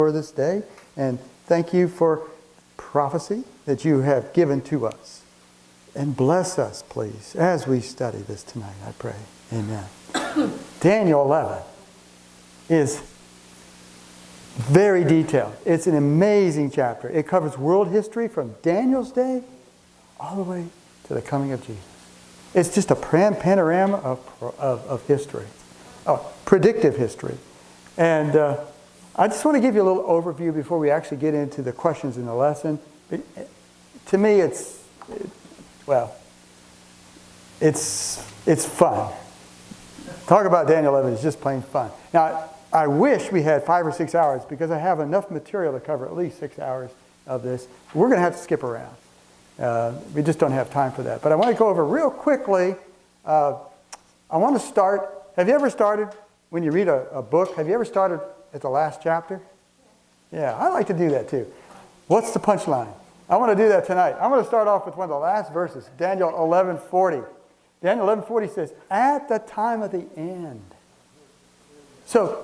for this day, and thank you for prophecy that you have given to us. And bless us, please, as we study this tonight, I pray. Amen. Daniel 11 is very detailed. It's an amazing chapter. It covers world history from Daniel's day all the way to the coming of Jesus. It's just a panorama of history, predictive history. And I just want to give you a little overview before we actually get into the questions in the lesson. To me, it's fun. Talk about Daniel 11 is just plain fun. Now, I wish we had 5 or 6 hours because I have enough material to cover at least 6 hours of this. We're going to have to skip around. We just don't have time for that. But I want to go over real quickly. I want to start. Have you ever started, when you read a book, have you ever started at the last chapter? Yeah, I like to do that too. What's the punchline? I want to do that tonight. I'm going to start off with one of the last verses, Daniel 11:40. Daniel 11:40 says, at the time of the end. So,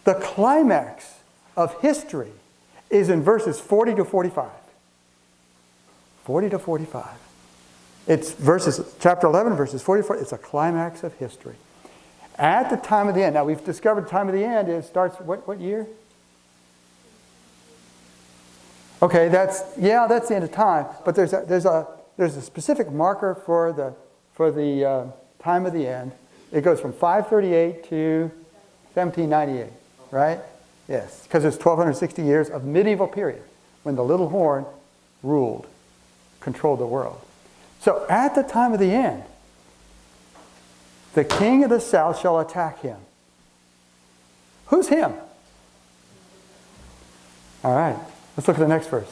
the climax of history is in verses 40 to 45. 40 to 45. It's chapter 11, verses 44. It's a climax of history. At the time of the end. Now, we've discovered the time of the end. It starts, what year? Okay, that's the end of time. But there's a specific marker for the time of the end. It goes from 538 to 1798, right? Yes, because it's 1260 years of medieval period when the little horn controlled the world. So at the time of the end, the king of the south shall attack him. Who's him? All right, let's look at the next verse.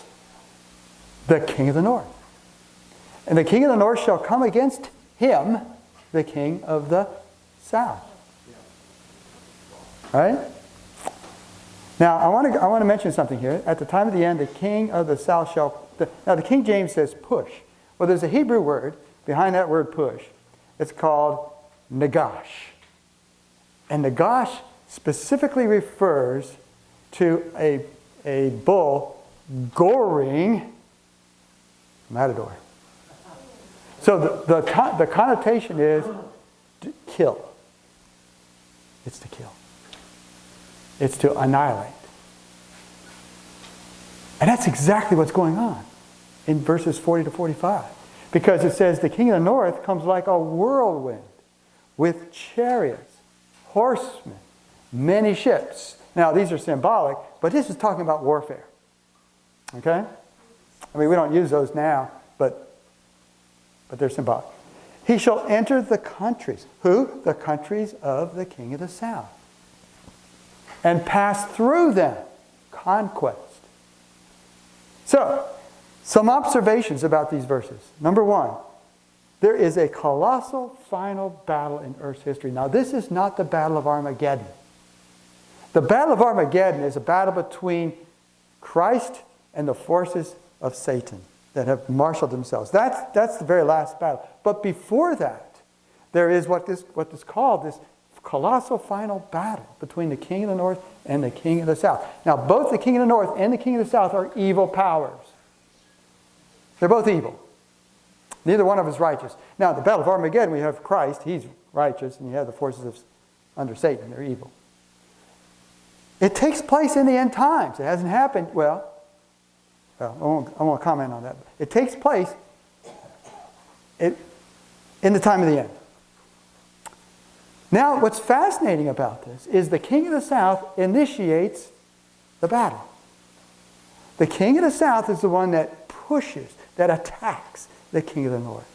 The king of the north. And the king of the north shall come against him, the king of the south. All right? Now, I want to mention something here. At the time of the end, the king of the south shall... Now, the King James says push. Well, there's a Hebrew word behind that word push. It's called nagash. And nagash specifically refers to a bull goring a matador. So the connotation is to kill. It's to kill. It's to annihilate. And that's exactly what's going on in verses 40 to 45. Because it says the king of the north comes like a whirlwind with chariots, horsemen, many ships. Now, these are symbolic, but this is talking about warfare. Okay? I mean, we don't use those now, but they're symbolic. He shall enter the countries. Who? The countries of the king of the south. And pass through them. Conquest. So, some observations about these verses. Number one, there is a colossal final battle in Earth's history. Now, this is not the Battle of Armageddon. The Battle of Armageddon is a battle between Christ and the forces of Satan that have marshaled themselves. That's the very last battle. But before that, there is what is called this colossal final battle between the king of the north and the king of the south. Now, both the king of the north and the king of the south are evil powers. They're both evil. Neither one of us is righteous. Now, the Battle of Armageddon, we have Christ. He's righteous. And you have the forces under Satan. They're evil. It takes place in the end times. It hasn't happened. Well, I won't comment on that. It takes place in the time of the end. Now, what's fascinating about this is the king of the south initiates the battle. The king of the south is the one that pushes, that attacks the king of the north.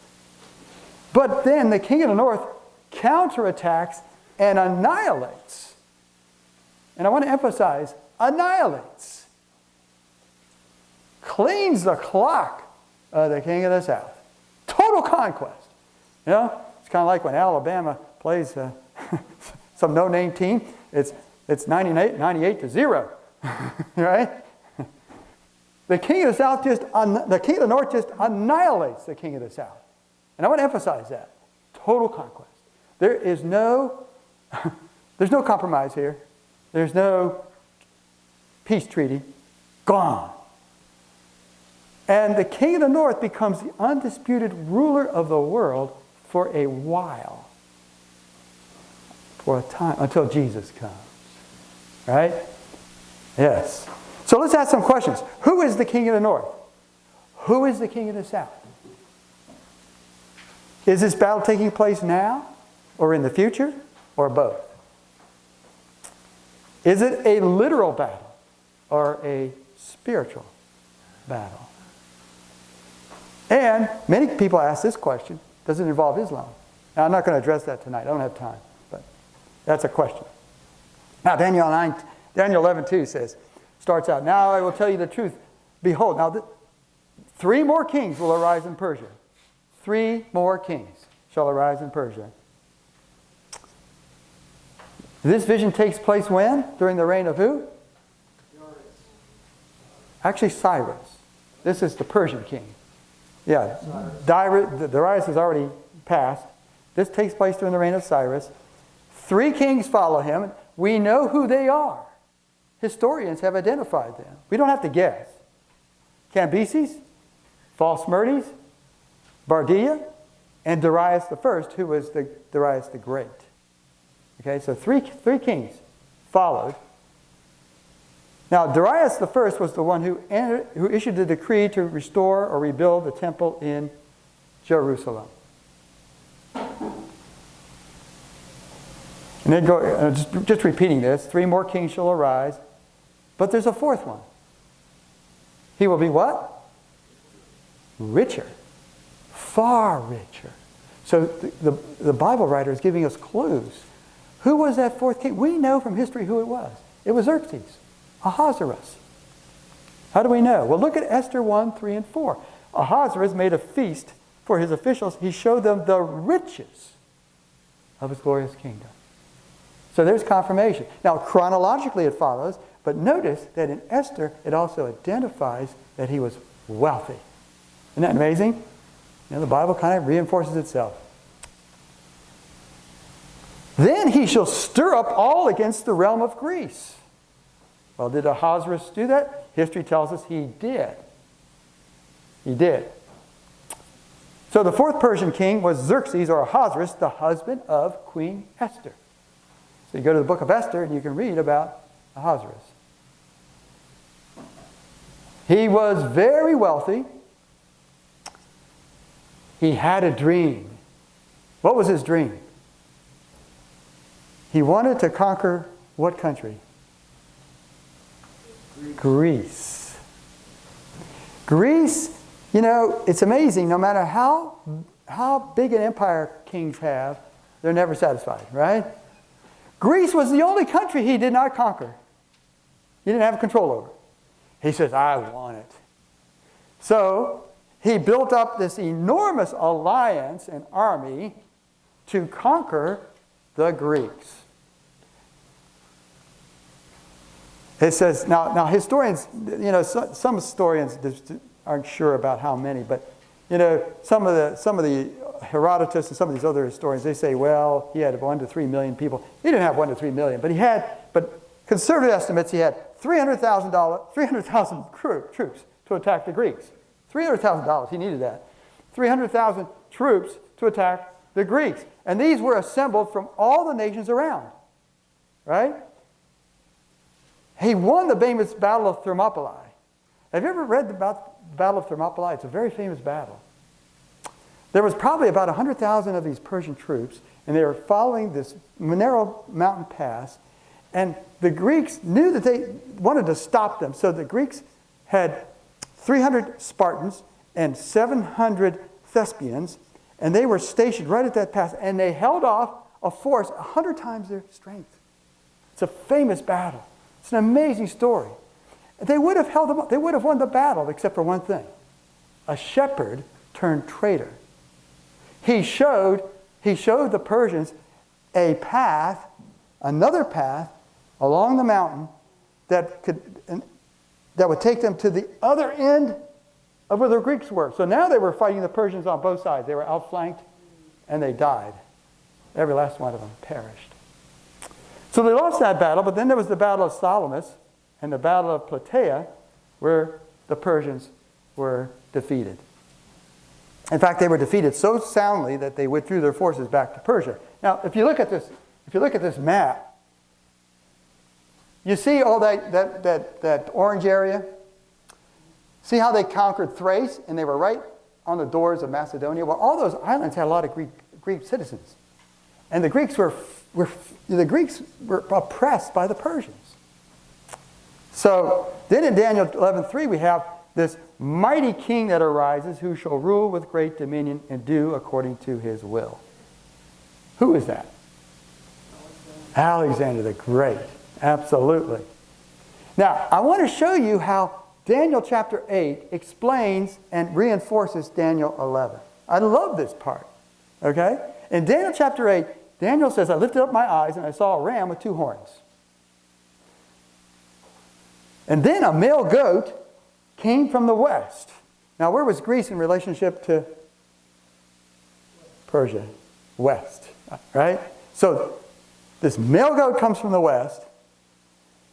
But then the king of the north counterattacks and annihilates. And I want to emphasize, annihilates. Cleans the clock of the king of the south. Total conquest. You know, it's kind of like when Alabama plays some no-name team. It's 98 to 0. Right? The king of the north just annihilates the king of the south. And I want to emphasize that. Total conquest. There's no compromise here. There's no peace treaty, gone. And the king of the north becomes the undisputed ruler of the world for a while. For a time, until Jesus comes. Right? Yes. So let's ask some questions. Who is the king of the north? Who is the king of the south? Is this battle taking place now? Or in the future? Or both? Is it a literal battle? Or a spiritual battle? And many people ask this question. Does it involve Islam? Now, I'm not going to address that tonight. I don't have time. But that's a question. Now, Daniel 11:2 starts out, now I will tell you the truth. Behold, now 3 more kings will arise in Persia. 3 more kings shall arise in Persia. This vision takes place when? During the reign of who? Actually, Cyrus. This is the Persian king. Yeah, Darius has already passed. This takes place during the reign of Cyrus. 3 kings follow him. We know who they are. Historians have identified them. We don't have to guess. Cambyses, Falsmerdes, Bardia, and Darius the First, who was Darius the Great. Okay, so three kings followed. Now, Darius the First was the one who issued the decree to restore or rebuild the temple in Jerusalem. And then just repeating this, 3 more kings shall arise, but there's a 4th one. He will be what? Richer. Far richer. So the Bible writer is giving us clues. Who was that 4th king? We know from history who it was. It was Xerxes, Ahasuerus. How do we know? Well, look at Esther 1, 3, and 4. Ahasuerus made a feast for his officials. He showed them the riches of his glorious kingdom. So there's confirmation. Now, chronologically it follows, but notice that in Esther it also identifies that he was wealthy. Isn't that amazing? You know, the Bible kind of reinforces itself. Then he shall stir up all against the realm of Greece. Well, did Ahasuerus do that? History tells us he did. He did. So the 4th Persian king was Xerxes, or Ahasuerus, the husband of Queen Esther. So you go to the book of Esther and you can read about Ahasuerus. He was very wealthy. He had a dream. What was his dream? He wanted to conquer what country? Greece. Greece, you know, it's amazing. No matter how big an empire kings have, they're never satisfied, right? Greece was the only country he did not conquer. He didn't have control over. He says, I want it. So he built up this enormous alliance and army to conquer the Greeks. It says, now historians, you know, some historians aren't sure about how many, but you know, some of the Herodotus and some of these other historians, they say, well, he had 1 to 3 million people. He didn't have 1 to 3 million, but conservative estimates, he had 300,000 troops to attack the Greeks. $300,000, he needed that. 300,000 troops to attack the Greeks. And these were assembled from all the nations around, right? He won the famous Battle of Thermopylae. Have you ever read about the Battle of Thermopylae? It's a very famous battle. There was probably about 100,000 of these Persian troops, and they were following this narrow mountain pass, and the Greeks knew that they wanted to stop them. So the Greeks had 300 Spartans and 700 Thespians, and they were stationed right at that pass, and they held off a force 100 times their strength. It's a famous battle. It's an amazing story. They would have held them up. They would have won the battle, except for one thing. A shepherd turned traitor. He showed the Persians a path, another path, along the mountain that would take them to the other end of where the Greeks were. So now they were fighting the Persians on both sides. They were outflanked, and they died. Every last one of them perished. So they lost that battle, but then there was the Battle of Salamis. and the Battle of Plataea, where the Persians were defeated. In fact, they were defeated so soundly that they withdrew their forces back to Persia. Now, if you look at this map, you see all that orange area? See how they conquered Thrace, and they were right on the doors of Macedonia? Well, all those islands had a lot of Greek citizens. And the Greeks were oppressed by the Persians. So then in Daniel 11:3 we have this mighty king that arises, who shall rule with great dominion and do according to his will. Who is that? Alexander the Great. Absolutely. Now, I want to show you how Daniel chapter 8 explains and reinforces Daniel 11. I love this part. Okay? In Daniel chapter 8, Daniel says, I lifted up my eyes and I saw a ram with two horns. And then a male goat came from the west. Now, where was Greece in relationship to Persia? West. Right? So, this male goat comes from the west.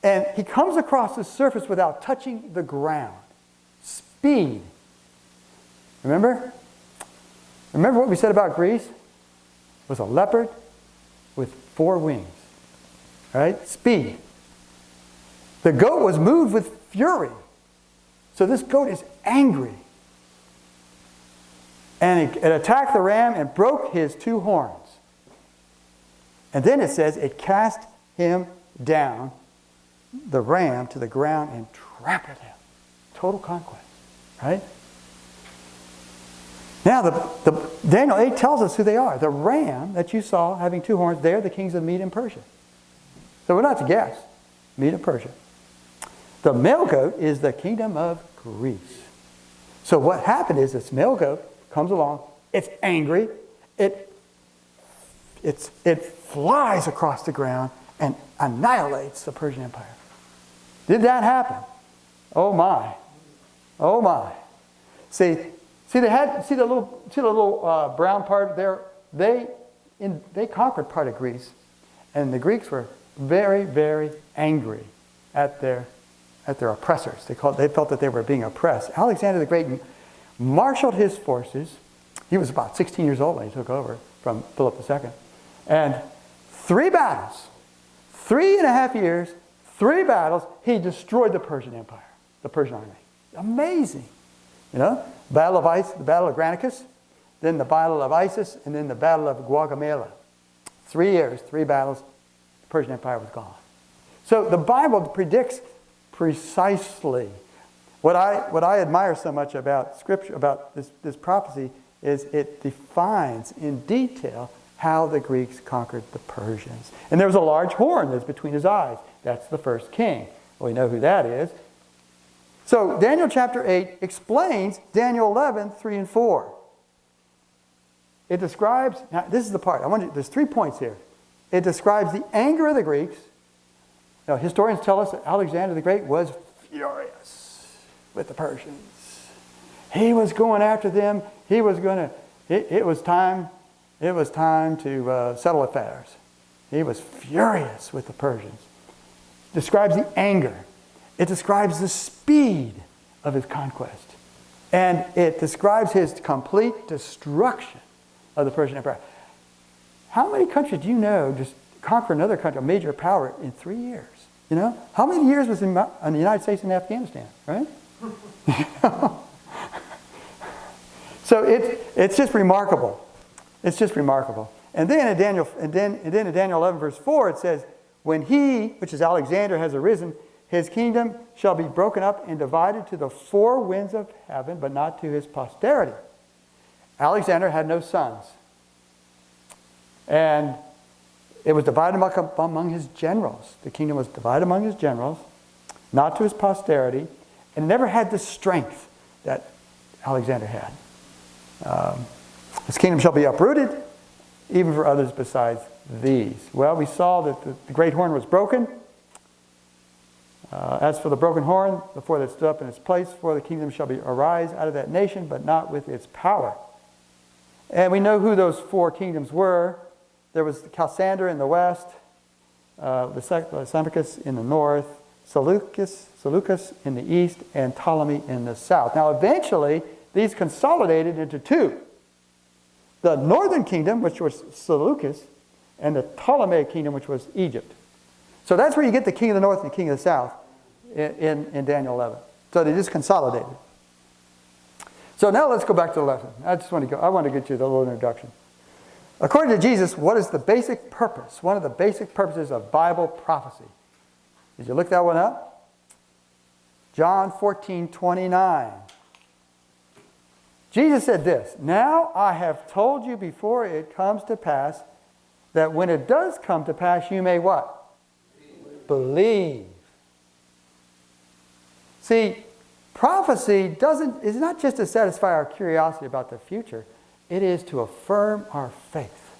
And he comes across the surface without touching the ground. Speed. Remember? Remember what we said about Greece? It was a leopard with 4 wings. Right? Speed. The goat was moved with fury. So this goat is angry. And it attacked the ram and broke his 2 horns. And then it says it cast him down, the ram, to the ground and trampled him. Total conquest. Right? Now, the Daniel 8 tells us who they are. The ram that you saw having 2 horns, they're the kings of Mede and Persia. So we're not to guess. Mede and Persia. The male goat is the kingdom of Greece. So what happened is this male goat comes along. It's angry. It flies across the ground and annihilates the Persian Empire. Did that happen? Oh my. Oh my. See the little brown part there? They conquered part of Greece, and the Greeks were very, very angry at their oppressors. They felt that they were being oppressed. Alexander the Great marshaled his forces. He was about 16 years old when he took over from Philip II. And 3 battles, 3.5 years, 3 battles, he destroyed the Persian Empire, the Persian army. Amazing. You know, the Battle of Granicus, then the Battle of Issus, and then the Battle of Gaugamela. 3 years, 3 battles, the Persian Empire was gone. So the Bible predicts precisely. What I admire so much about Scripture, about this prophecy, is it defines in detail how the Greeks conquered the Persians. And there was a large horn that's between his eyes. That's the first king. Well, we know who that is. So Daniel chapter 8 explains Daniel 11, 3 and 4. It describes, now this is the part, there's 3 points here. It describes the anger of the Greeks. Now, historians tell us that Alexander the Great was furious with the Persians. He was going after them. He was going to, it was time to settle affairs. He was furious with the Persians. It describes the anger. It describes the speed of his conquest. And it describes his complete destruction of the Persian Empire. How many countries do you know just conquer another country, a major power, in 3 years? You know? How many years was in the United States and Afghanistan, right? So it's just remarkable. It's just remarkable. And then in Daniel 11 verse 4 it says, when he, which is Alexander, has arisen, his kingdom shall be broken up and divided to the 4 winds of heaven, but not to his posterity. Alexander had no sons. And it was divided among his generals. The kingdom was divided among his generals, not to his posterity, and never had the strength that Alexander had. His kingdom shall be uprooted, even for others besides these. Well, we saw that the great horn was broken. As for the broken horn, before that stood up in its place, for the kingdom shall arise out of that nation, but not with its power. And we know who those 4 kingdoms were. There was Chalcedon in the west, Lysimachus in the north, Seleucus in the east and Ptolemy in the south. Now eventually these consolidated into two. The northern kingdom, which was Seleucus, and the Ptolemaic kingdom, which was Egypt. So that's where you get the king of the north and the king of the south in Daniel 11. So they just consolidated. So now let's go back to the lesson. I want to get you the little introduction. According to Jesus, what is the basic purpose? One of the basic purposes of Bible prophecy. Did you look that one up? John 14:29. Jesus said this, "Now I have told you before it comes to pass, that when it does come to pass, you may" what? Believe. See, prophecy is not just to satisfy our curiosity about the future. It is to affirm our faith.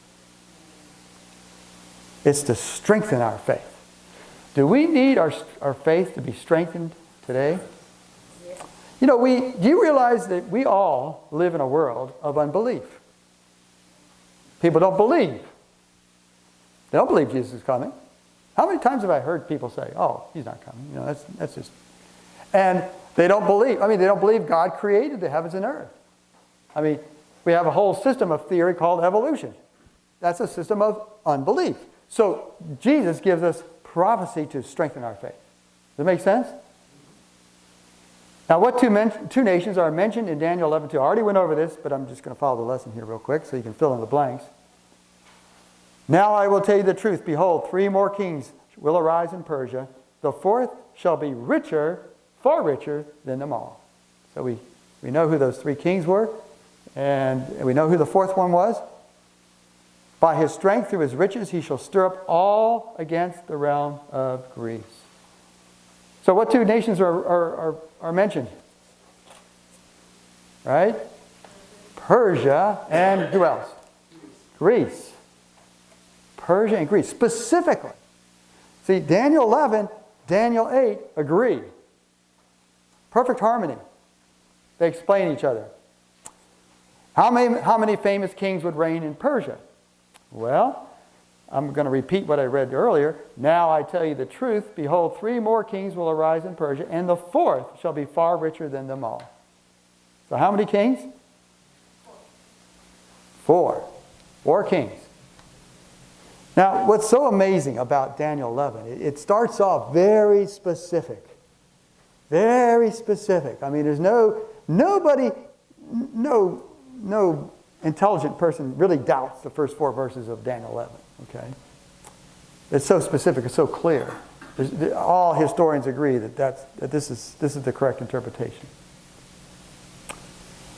It's to strengthen our faith. Do we need our faith to be strengthened today? You know, do you realize that we all live in a world of unbelief? People don't believe. They don't believe Jesus is coming. How many times have I heard people say, "Oh, he's not coming"? You know, that's just... And they don't believe. I mean, they don't believe God created the heavens and earth. I mean, we have a whole system of theory called evolution. That's a system of unbelief. So Jesus gives us prophecy to strengthen our faith. Does that make sense? Now, what two nations are mentioned in Daniel 11:2? I already went over this, but I'm just going to follow the lesson here real quick so you can fill in the blanks. "Now I will tell you the truth. Behold, 3 more kings will arise in Persia. The 4th shall be richer, far richer than them all." So we know who those 3 kings were, and we know who the 4th one was. "By his strength, through his riches, he shall stir up all against the realm of Greece." So what 2 nations are mentioned? Right? Persia and who else? Greece. Persia and Greece, specifically. See, Daniel 11, Daniel 8 agree. Perfect harmony. They explain each other. How many famous kings would reign in Persia? Well, I'm going to repeat what I read earlier. "Now I tell you the truth. Behold, 3 more kings will arise in Persia, and the 4th shall be far richer than them all." So how many kings? 4. 4 kings. Now, what's so amazing about Daniel 11, it starts off very specific. Very specific. I mean, there's no intelligent person really doubts the first 4 verses of Daniel 11. Okay? It's so specific, it's so clear. All historians agree that this is the correct interpretation.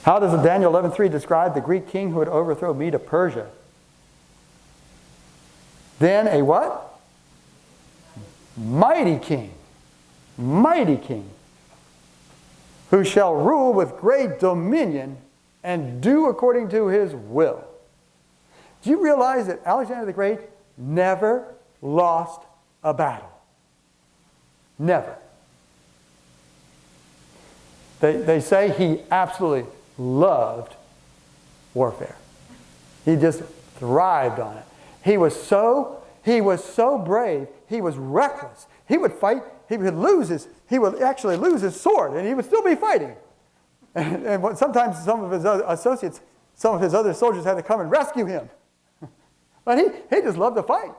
How does Daniel 11:3 describe the Greek king who would overthrow Medo Persia? Then a what? Mighty king, who shall rule with great dominion and do according to his will. Do you realize that Alexander the Great never lost a battle? Never. They say he absolutely loved warfare. He just thrived on it. He was so brave. He was reckless. He would fight. He would actually lose his sword, and he would still be fighting. And sometimes some of his associates, some of his other soldiers had to come and rescue him. But he just loved to fight.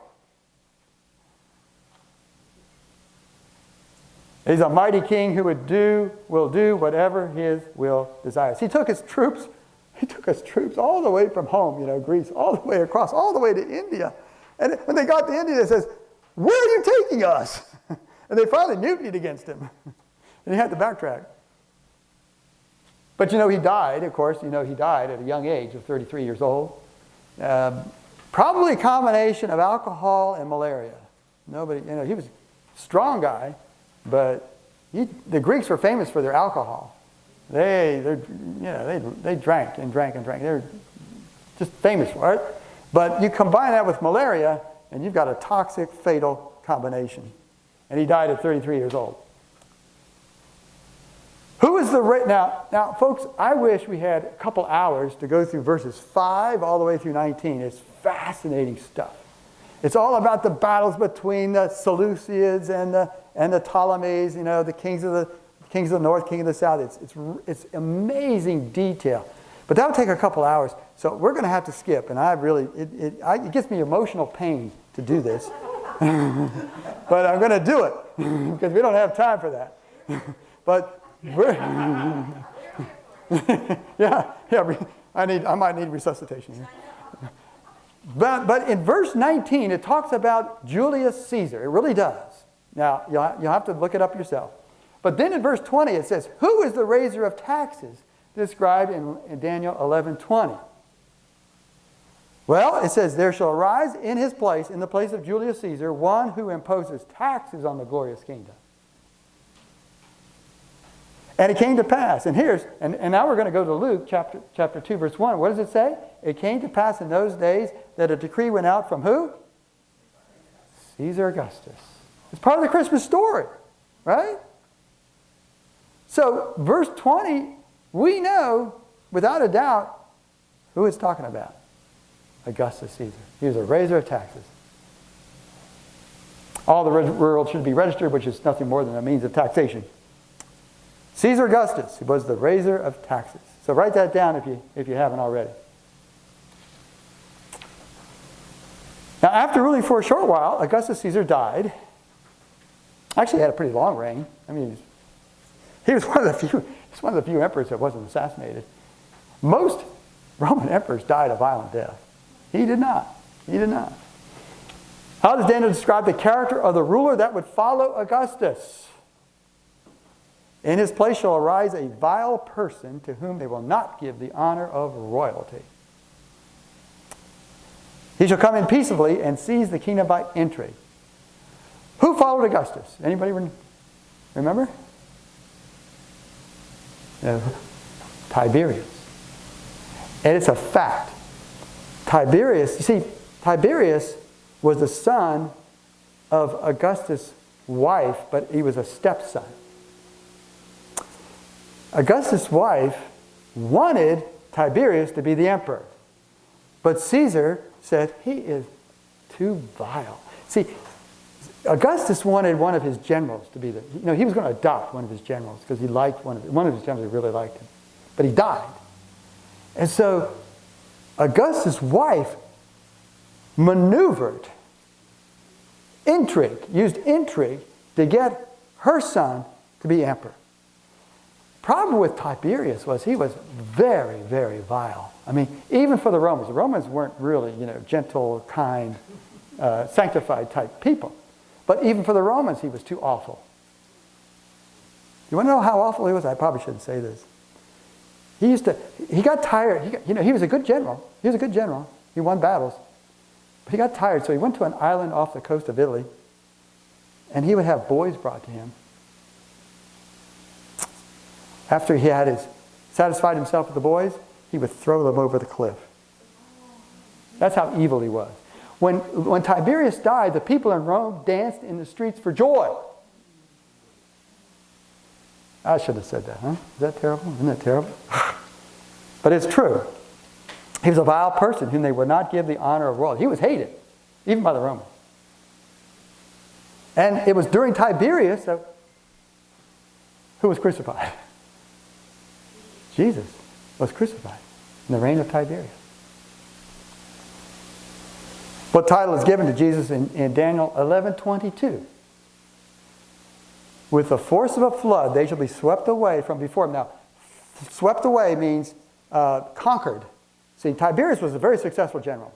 He's a mighty king who will do whatever his will desires. He took his troops all the way from home, Greece, all the way across, all the way to India. And when they got to India, they says, "Where are you taking us?" And they finally mutinied against him. And he had to backtrack. But he died, of course. He died at a young age of 33 years old. Probably a combination of alcohol and malaria. He was a strong guy, but the Greeks were famous for their alcohol. They drank and drank and drank. They're just famous for it. But you combine that with malaria, and you've got a toxic, fatal combination. And he died at 33 years old. Who is now, folks, I wish we had a couple hours to go through verses 5 all the way through 19. It's fascinating stuff. It's all about the battles between the Seleucids and and the Ptolemies, the kings of the north, king of the south. It's amazing detail. But that would take a couple hours. So we're going to have to skip. And it gets me emotional pain to do this. But I'm going to do it because we don't have time for that. But I might need resuscitation here. But in verse 19, it talks about Julius Caesar. It really does. Now, you'll have to look it up yourself. But then in verse 20, it says, who is the raiser of taxes? Described in Daniel 11:20. Well, it says, there shall arise in his place, in the place of Julius Caesar, one who imposes taxes on the glorious kingdom. And it came to pass, and now we're going to go to Luke chapter 2, verse 1. What does it say? It came to pass in those days that a decree went out from who? Caesar Augustus. It's part of the Christmas story, right? So, verse 20, we know, without a doubt, who it's talking about. Augustus Caesar. He was a raiser of taxes. All the world should be registered, which is nothing more than a means of taxation. Caesar Augustus was the raiser of taxes. So write that down if you haven't already. Now, after ruling for a short while, Augustus Caesar died. Actually, he had a pretty long reign. I mean, he was one of the few emperors that wasn't assassinated. Most Roman emperors died a violent death. He did not. He did not. How does Daniel describe the character of the ruler that would follow Augustus? In his place shall arise a vile person to whom they will not give the honor of royalty. He shall come in peaceably and seize the kingdom by intrigue. Who followed Augustus? Anybody remember? No. Tiberius. And it's a fact. Tiberius was the son of Augustus' wife, but he was a stepson. Augustus' wife wanted Tiberius to be the emperor. But Caesar said, he is too vile. See, Augustus wanted one of his generals to be he was going to adopt one of his generals because he liked one of his generals, he really liked him. But he died. And so Augustus' wife maneuvered, used intrigue to get her son to be emperor. Problem with Tiberius was he was very, very vile. I mean, even for the Romans weren't really, gentle, kind, sanctified type people. But even for the Romans, he was too awful. You want to know how awful he was? I probably shouldn't say this. He got tired. He was a good general. He was a good general. He won battles. But he got tired, so he went to an island off the coast of Italy, and he would have boys brought to him. After he had satisfied himself with the boys, he would throw them over the cliff. That's how evil he was. When Tiberius died, the people in Rome danced in the streets for joy. I should have said that, huh? Is that terrible? Isn't that terrible? But it's true. He was a vile person whom they would not give the honor of royalty. He was hated, even by the Romans. And it was during Tiberius who was crucified. Jesus was crucified in the reign of Tiberius. What title is given to Jesus in Daniel 11:22? With the force of a flood, they shall be swept away from before him. Now, swept away means conquered. See, Tiberius was a very successful general.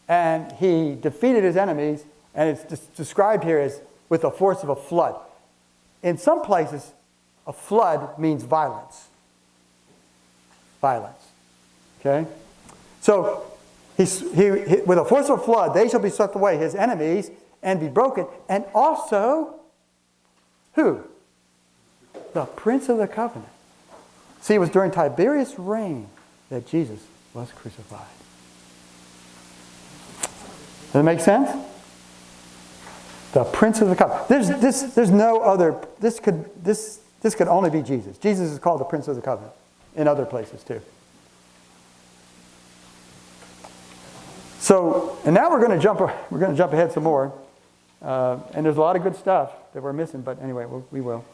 And he defeated his enemies, and it's described here as with the force of a flood. In some places, a flood means violence. Violence. Okay? So, with the force of a flood, they shall be swept away, his enemies, and be broken. And also, who? The Prince of the Covenant. See, it was during Tiberius' reign that Jesus was crucified. Does that make sense? The Prince of the Covenant. There's no other. This could only be Jesus. Jesus is called the Prince of the Covenant in other places too. So, and now we're going to jump ahead some more. And there's a lot of good stuff that we're missing, but anyway, we will.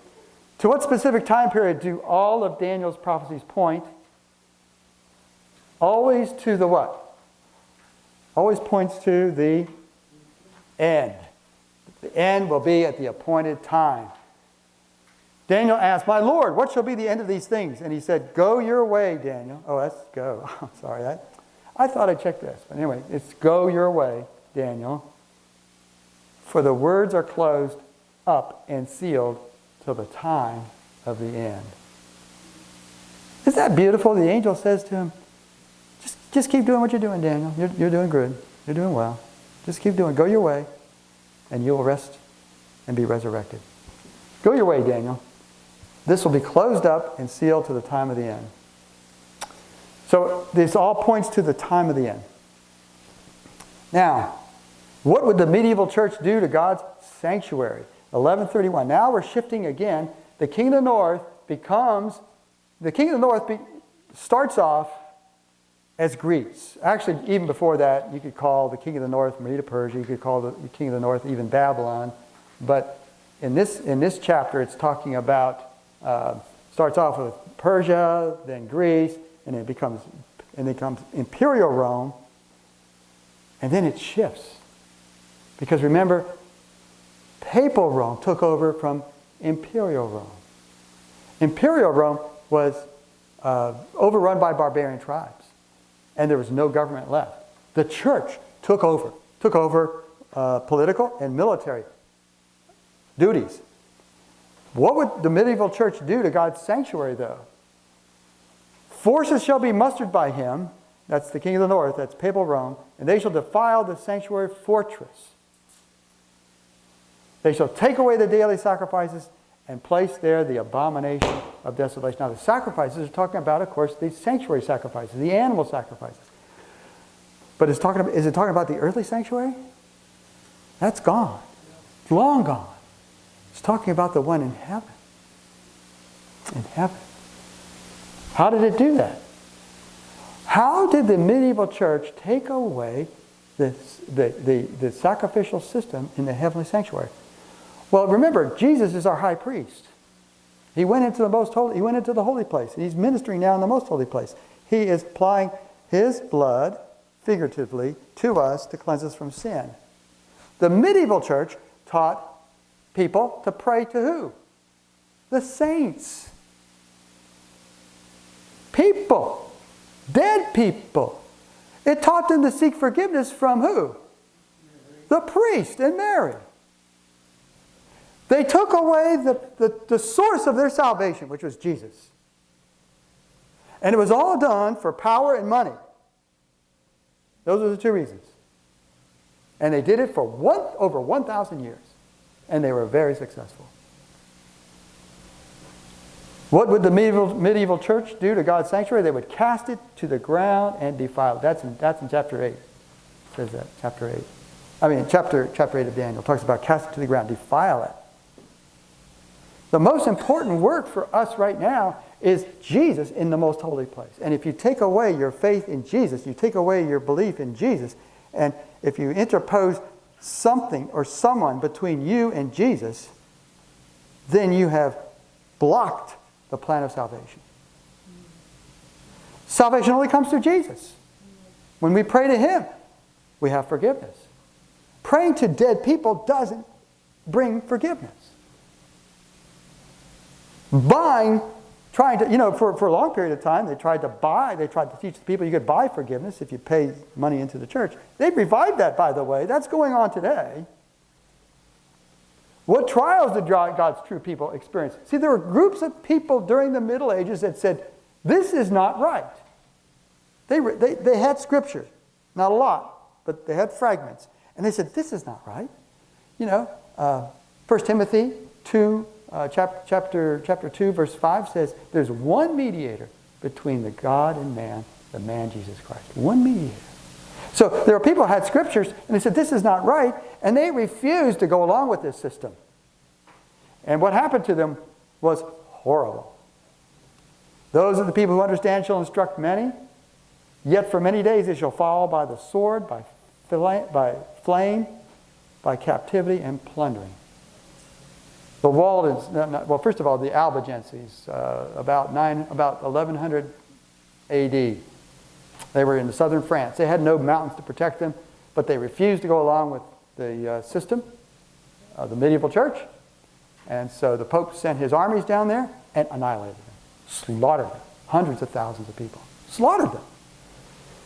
To what specific time period do all of Daniel's prophecies point? Always to the what? Always points to the end. The end will be at the appointed time. Daniel asked, "My Lord, what shall be the end of these things?" And he said, "Go your way, Daniel." Oh, that's go. Sorry, I thought I checked this. But anyway, it's go your way, Daniel. For the words are closed up and sealed till the time of the end. Isn't that beautiful? The angel says to him, just keep doing what you're doing, Daniel. You're doing good. You're doing well. Just keep doing. Go your way, and you will rest and be resurrected. Go your way, Daniel. This will be closed up and sealed to the time of the end. So this all points to the time of the end. Now, what would the medieval church do to God's sanctuary? 1131. Now we're shifting again. The king of the north starts off as Greece. Actually, even before that, you could call the king of the north Medo-Persia. You could call the king of the north even Babylon. But in this chapter, it's talking about, starts off with Persia, then Greece, and it becomes imperial Rome, and then it shifts. Because remember, papal Rome took over from imperial Rome. Imperial Rome was overrun by barbarian tribes, and there was no government left. The church took over political and military duties. What would the medieval church do to God's sanctuary, though? Forces shall be mustered by him, that's the king of the north, that's papal Rome, and they shall defile the sanctuary fortress. They shall take away the daily sacrifices and place there the abomination of desolation. Now the sacrifices are talking about, of course, the sanctuary sacrifices, the animal sacrifices. But is it talking about the earthly sanctuary? That's gone. It's long gone. It's talking about the one in heaven. In heaven. How did it do that? How did the medieval church take away the sacrificial system in the heavenly sanctuary? Well, remember, Jesus is our high priest. He went into the most holy. He went into the holy place. He's ministering now in the most holy place. He is applying his blood, figuratively, to us to cleanse us from sin. The medieval church taught people to pray to who? The saints. People. Dead people. It taught them to seek forgiveness from who? The priest and Mary. They took away the source of their salvation, which was Jesus. And it was all done for power and money. Those are the two reasons. And they did it for over 1,000 years. And they were very successful. What would the medieval church do to God's sanctuary? They would cast it to the ground and defile it. That's in chapter 8. It says that, chapter 8. Chapter 8 of Daniel talks about cast it to the ground, defile it. The most important work for us right now is Jesus in the most holy place. And if you take away your faith in Jesus, you take away your belief in Jesus, and if you interpose something or someone between you and Jesus, then you have blocked the plan of salvation. Salvation only comes through Jesus. When we pray to Him, we have forgiveness. Praying to dead people doesn't bring forgiveness. For a long period of time, they tried to teach the people you could buy forgiveness if you pay money into the church. They've revived that, by the way. That's going on today. What trials did God's true people experience? See, there were groups of people during the Middle Ages that said, this is not right. They had scripture, not a lot, but they had fragments. And they said, this is not right. 1 Timothy 2, chapter 2, verse 5 says, there's one mediator between the God and man, the man Jesus Christ. One mediator. So there were people who had scriptures, and they said, this is not right, and they refused to go along with this system. And what happened to them was horrible. Those are the people who understand shall instruct many, yet for many days they shall fall by the sword, by flame, by captivity and plundering. The Waldens, well, first of all, the Albigenses, about 1100 A.D. They were in southern France. They had no mountains to protect them, but they refused to go along with the system of the medieval church. And so the Pope sent his armies down there and annihilated them, slaughtered them, hundreds of thousands of people, slaughtered them.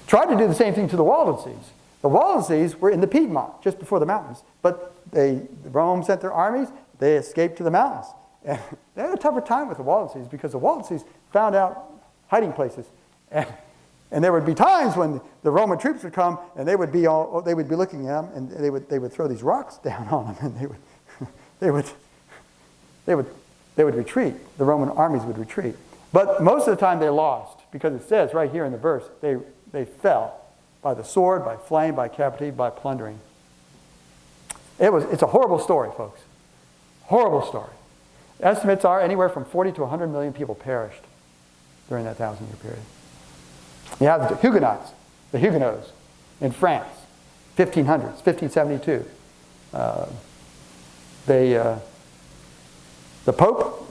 Tried to do the same thing to the Waldenses. The Waldenses were in the Piedmont, just before the mountains, but Rome sent their armies. They escaped to the mountains. And they had a tougher time with the Waldenses because the Waldenses found out hiding places. And there would be times when the Roman troops would come and they would be looking at them and they would throw these rocks down on them and they would retreat. The Roman armies would retreat. But most of the time they lost because it says right here in the verse, they fell by the sword, by flame, by captivity, by plundering. It's a horrible story, folks. Horrible story. Estimates are anywhere from 40 to 100 million people perished during that 1,000-year period. You have the Huguenots, the Huguenots in France, 1500s, 1572. The Pope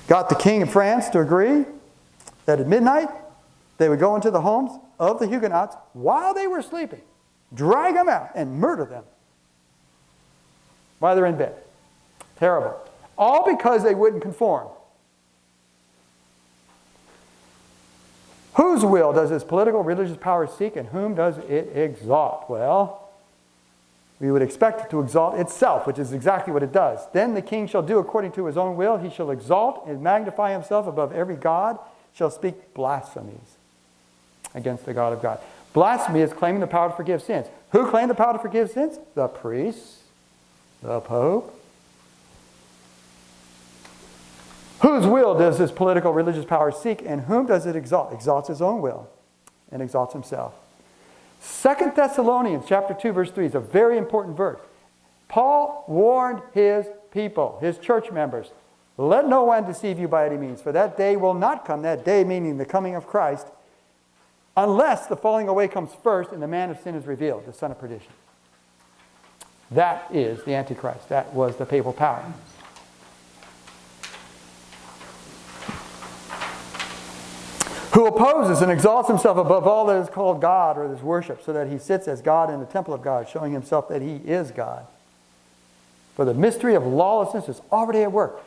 got the king of France to agree that at midnight they would go into the homes of the Huguenots while they were sleeping, drag them out, and murder them while they're in bed. Terrible. All because they wouldn't conform. Whose will does this political, religious power seek, and whom does it exalt? Well, we would expect it to exalt itself, which is exactly what it does. Then the king shall do according to his own will. He shall exalt and magnify himself above every god, shall speak blasphemies against the God of God. Blasphemy is claiming the power to forgive sins. Who claimed the power to forgive sins? The priests, the Pope. Whose will does this political, religious power seek, and whom does it exalt? Exalts his own will and exalts himself. 2 Thessalonians chapter 2, verse 3 is a very important verse. Paul warned his people, his church members, let no one deceive you by any means, for that day will not come, that day meaning the coming of Christ, unless the falling away comes first and the man of sin is revealed, the son of perdition. That is the Antichrist. That was the papal power. Who opposes and exalts himself above all that is called God or is worshipped, so that he sits as God in the temple of God, showing himself that he is God. For the mystery of lawlessness is already at work.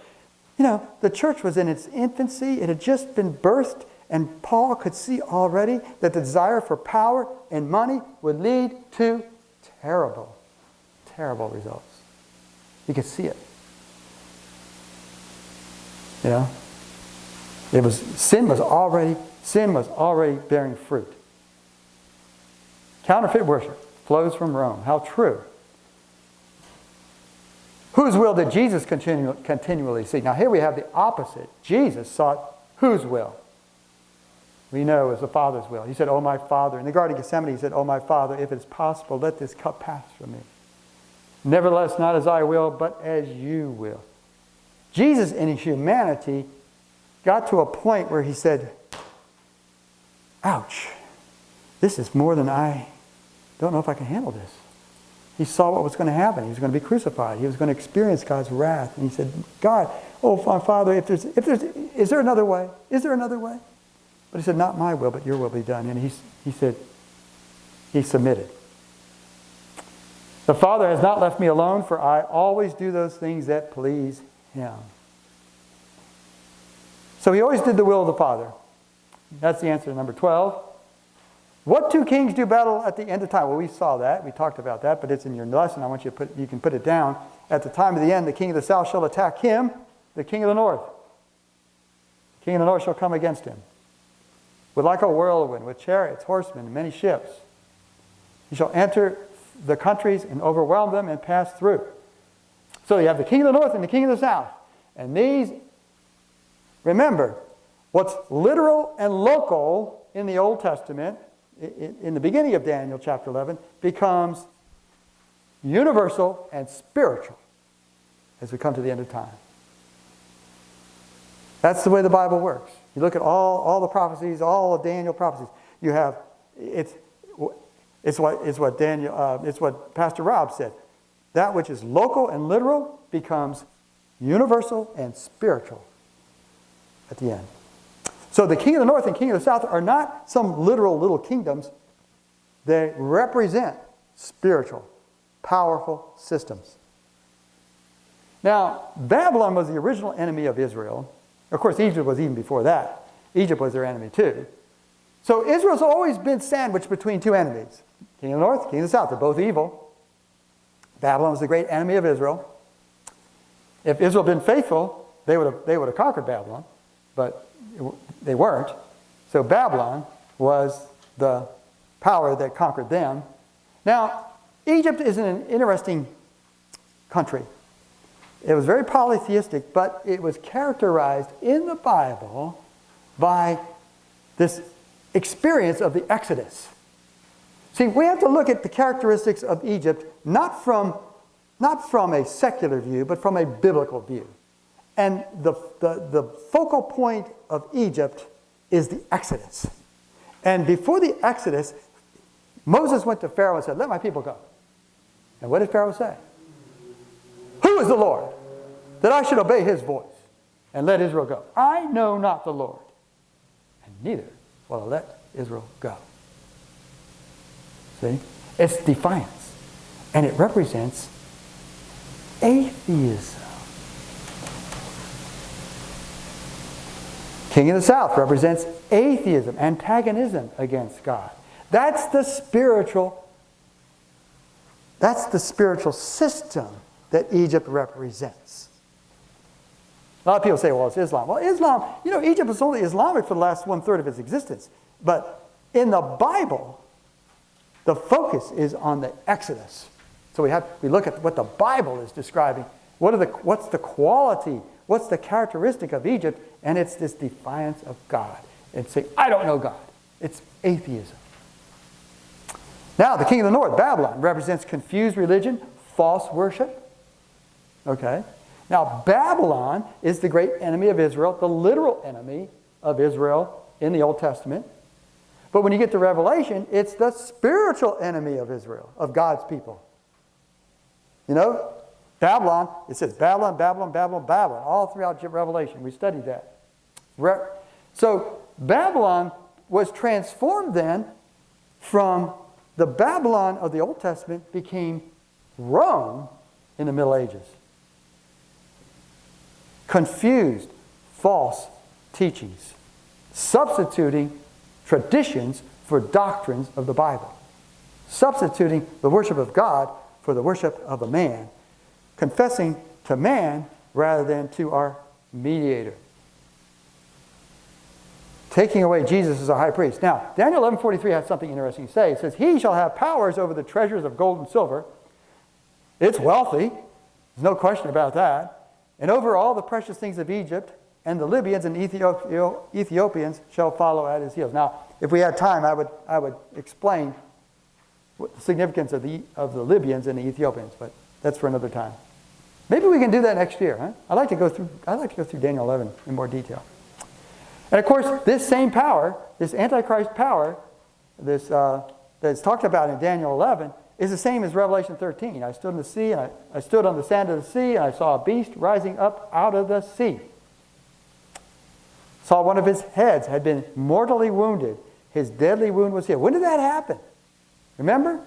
You know, the church was in its infancy. It had just been birthed, and Paul could see already that the desire for power and money would lead to terrible, terrible results. You could see it. You know? Sin was already bearing fruit. Counterfeit worship flows from Rome. How true. Whose will did Jesus continually seek? Now here we have the opposite. Jesus sought whose will? We know it was the Father's will. He said, "Oh my Father." In the Garden of Gethsemane he said, "Oh my Father, if it is possible, let this cup pass from me. Nevertheless, not as I will, but as you will." Jesus in his humanity got to a point where he said, ouch, this is more than I don't know if I can handle this. He saw what was going to happen. He was going to be crucified. He was going to experience God's wrath. And he said, God, oh my Father, is there another way? Is there another way? But he said, not my will, but your will be done. And he said, he submitted. The Father has not left me alone, for I always do those things that please him. So he always did the will of the Father. That's the answer to number 12. What two kings do battle at the end of time? Well, we saw that. We talked about that, but it's in your lesson. I want you to you can put it down. At the time of the end, the king of the south shall attack him, the king of the north. The king of the north shall come against him with like a whirlwind, with chariots, horsemen, and many ships. He shall enter the countries and overwhelm them and pass through. So you have the king of the north and the king of the south. And these, remember, what's literal and local in the Old Testament, in the beginning of Daniel chapter 11, becomes universal and spiritual as we come to the end of time. That's the way the Bible works. You look at all the prophecies, all of Daniel prophecies. You have it's what Pastor Rob said. that which is local and literal becomes universal and spiritual at the end. So the king of the north and king of the south are not some literal little kingdoms. They represent spiritual, powerful systems. Now, Babylon was the original enemy of Israel. Of course, Egypt was even before that. Egypt was their enemy too. So Israel's always been sandwiched between two enemies. King of the north, king of the south. They're both evil. Babylon was the great enemy of Israel. If Israel had been faithful, they would have conquered Babylon. But they weren't. So Babylon was the power that conquered them. Now, Egypt is an interesting country. It was very polytheistic, but it was characterized in the Bible by this experience of the Exodus. See, we have to look at the characteristics of Egypt not from a secular view, but from a biblical view. And the focal point of Egypt is the Exodus. And before the Exodus, Moses went to Pharaoh and said, "Let my people go." And what did Pharaoh say? "Who is the Lord, that I should obey his voice and let Israel go? I know not the Lord, and neither will I let Israel go." See? It's defiance. And it represents atheism. King of the south represents atheism, antagonism against God. That's the spiritual system that Egypt represents. A lot of people say, well, it's Islam. Well, Islam, Egypt was only Islamic for the last 1/3 of its existence. But in the Bible, the focus is on the Exodus. So we look at what the Bible is describing. What's the quality? What's the characteristic of Egypt? And it's this defiance of God. It's saying, I don't know God. It's atheism. Now, the king of the north, Babylon, represents confused religion, false worship. Okay? Now, Babylon is the great enemy of Israel, the literal enemy of Israel in the Old Testament. But when you get to Revelation, it's the spiritual enemy of Israel, of God's people. Babylon, it says Babylon, Babylon, Babylon, Babylon, all throughout Revelation. We studied that. So Babylon was transformed then from the Babylon of the Old Testament became Rome in the Middle Ages. Confused, false teachings, substituting traditions for doctrines of the Bible, substituting the worship of God for the worship of a man, confessing to man rather than to our mediator, taking away Jesus as our high priest. Now, Daniel 11:43 has something interesting to say. It says, "He shall have powers over the treasures of gold and silver." It's wealthy. There's no question about that. "And over all the precious things of Egypt, and the Libyans and Ethiopians shall follow at his heels." Now, if we had time, I would explain what the significance of the Libyans and the Ethiopians, but that's for another time. Maybe we can do that next year. Huh? I'd like to go through Daniel 11 in more detail. And of course, this same power, this Antichrist power, that's talked about in Daniel 11, is the same as Revelation 13. "I stood in the sea, and I stood on the sand of the sea, and I saw a beast rising up out of the sea. Saw one of his heads had been mortally wounded. His deadly wound was healed." When did that happen? Remember?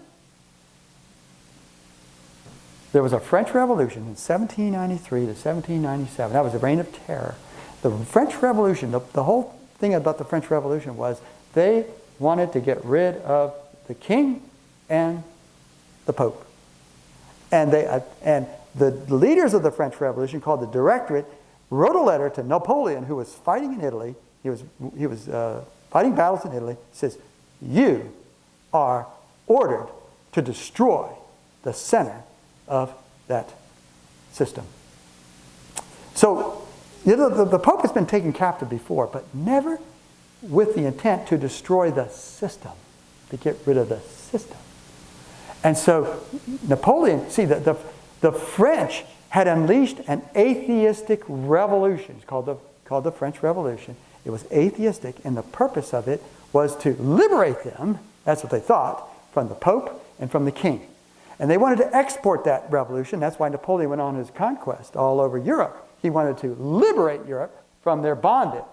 There was a French Revolution in 1793 to 1797. That was the reign of terror. The French Revolution, the whole thing about the French Revolution was they wanted to get rid of the king and the Pope. And the leaders of the French Revolution, called the Directorate, wrote a letter to Napoleon, who was fighting in Italy. He was fighting battles in Italy. He says, "You are ordered to destroy the center of that system." So, the Pope has been taken captive before, but never with the intent to destroy the system, to get rid of the system. And so Napoleon, see, the French had unleashed an atheistic revolution. It's called the French Revolution. It was atheistic, and the purpose of it was to liberate them, that's what they thought, from the Pope and from the king. And they wanted to export that revolution. That's why Napoleon went on his conquest all over Europe. He wanted to liberate Europe from their bondage.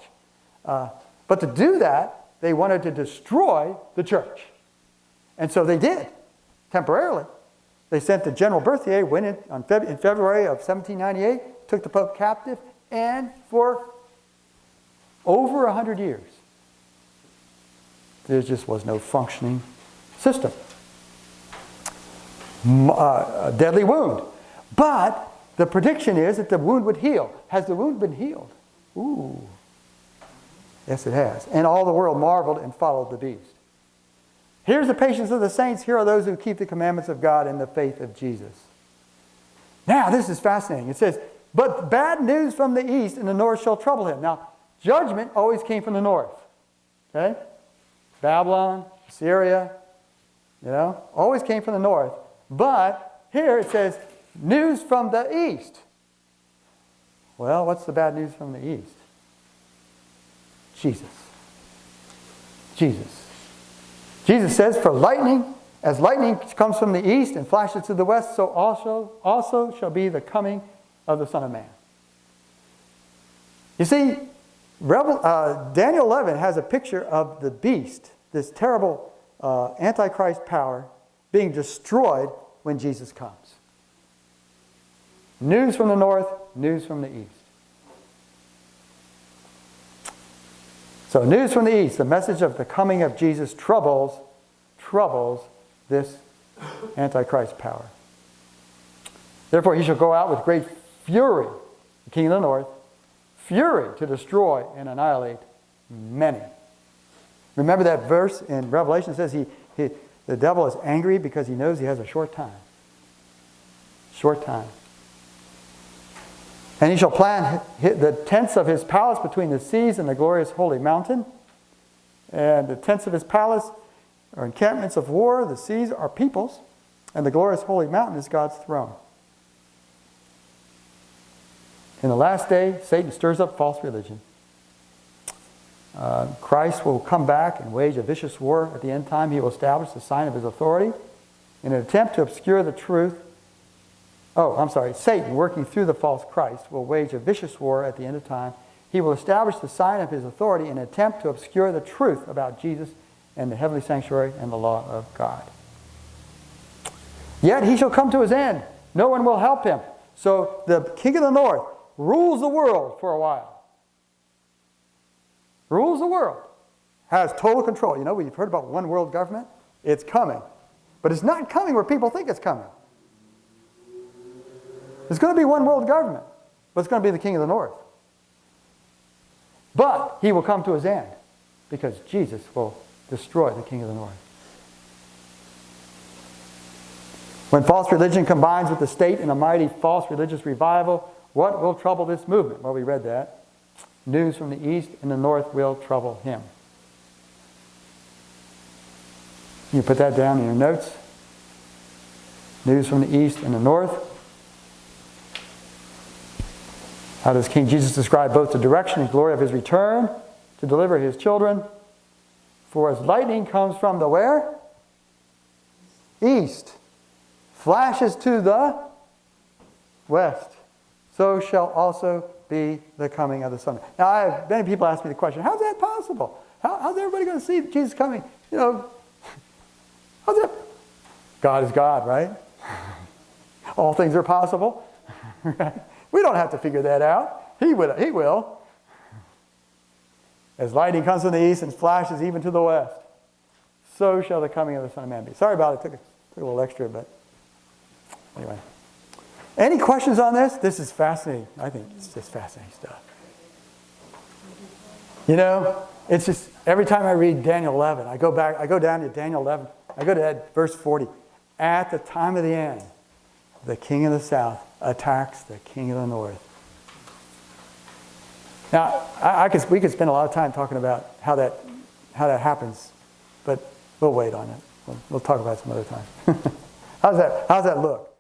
But to do that, they wanted to destroy the church. And so they did, temporarily. They sent the General Berthier, went in February of 1798, took the Pope captive, and for over 100 years, there just was no functioning system. A deadly wound. But the prediction is that the wound would heal. Has the wound been healed? Ooh. Yes, it has. And all the world marveled and followed the beast. Here's the patience of the saints. Here are those who keep the commandments of God and the faith of Jesus. Now, this is fascinating. It says, but bad news from the east and the north shall trouble him. Now, judgment always came from the north. Okay? Babylon, Syria, always came from the north. But here it says, news from the east. Well, what's the bad news from the east? Jesus. Jesus. Jesus says, for lightning, as lightning comes from the east and flashes to the west, so also shall be the coming of the Son of Man. You see, Daniel 11 has a picture of the beast, this terrible Antichrist power, being destroyed when Jesus comes. News from the north, news from the east. So news from the east, the message of the coming of Jesus troubles this Antichrist power. Therefore he shall go out with great fury, the king of the north, fury to destroy and annihilate many. Remember that verse in Revelation says the devil is angry because he knows he has a short time. Short time. And he shall plant the tents of his palace between the seas and the glorious holy mountain. And the tents of his palace are encampments of war. The seas are peoples. And the glorious holy mountain is God's throne. In the last day, Satan stirs up false religion. Christ will come back and wage a vicious war at the end time. He will establish the sign of his authority in an attempt to obscure the truth. Satan, working through the false Christ, will wage a vicious war at the end of time. He will establish the sign of his authority in an attempt to obscure the truth about Jesus and the heavenly sanctuary and the law of God. Yet he shall come to his end. No one will help him. So the king of the north rules the world for a while. Rules the world. Has total control. We've heard about one world government. It's coming. But it's not coming where people think it's coming. There's going to be one world government, but it's going to be the king of the north. But he will come to his end because Jesus will destroy the king of the north. When false religion combines with the state in a mighty false religious revival, what will trouble this movement? Well, we read that. News from the east and the north will trouble him. You put that down in your notes. News from the east and the north. How does King Jesus describe both the direction and glory of his return to deliver his children? For as lightning comes from the where? East. Flashes to the west. So shall also be the coming of the Son. Now, many people ask me the question, how's that possible? How's everybody going to see Jesus coming? How's that? God is God, right? All things are possible. We don't have to figure that out. He will. As lightning comes from the east and flashes even to the west, so shall the coming of the Son of Man be. Sorry about it. Took a little extra, but anyway. Any questions on this? This is fascinating. I think it's just fascinating stuff. It's just every time I read Daniel 11, I go down to Daniel 11. I go to that verse 40. At the time of the end, the king of the south attacks the king of the north. Now, we could spend a lot of time talking about how that happens, but we'll wait on it. We'll talk about it some other time. How's that look?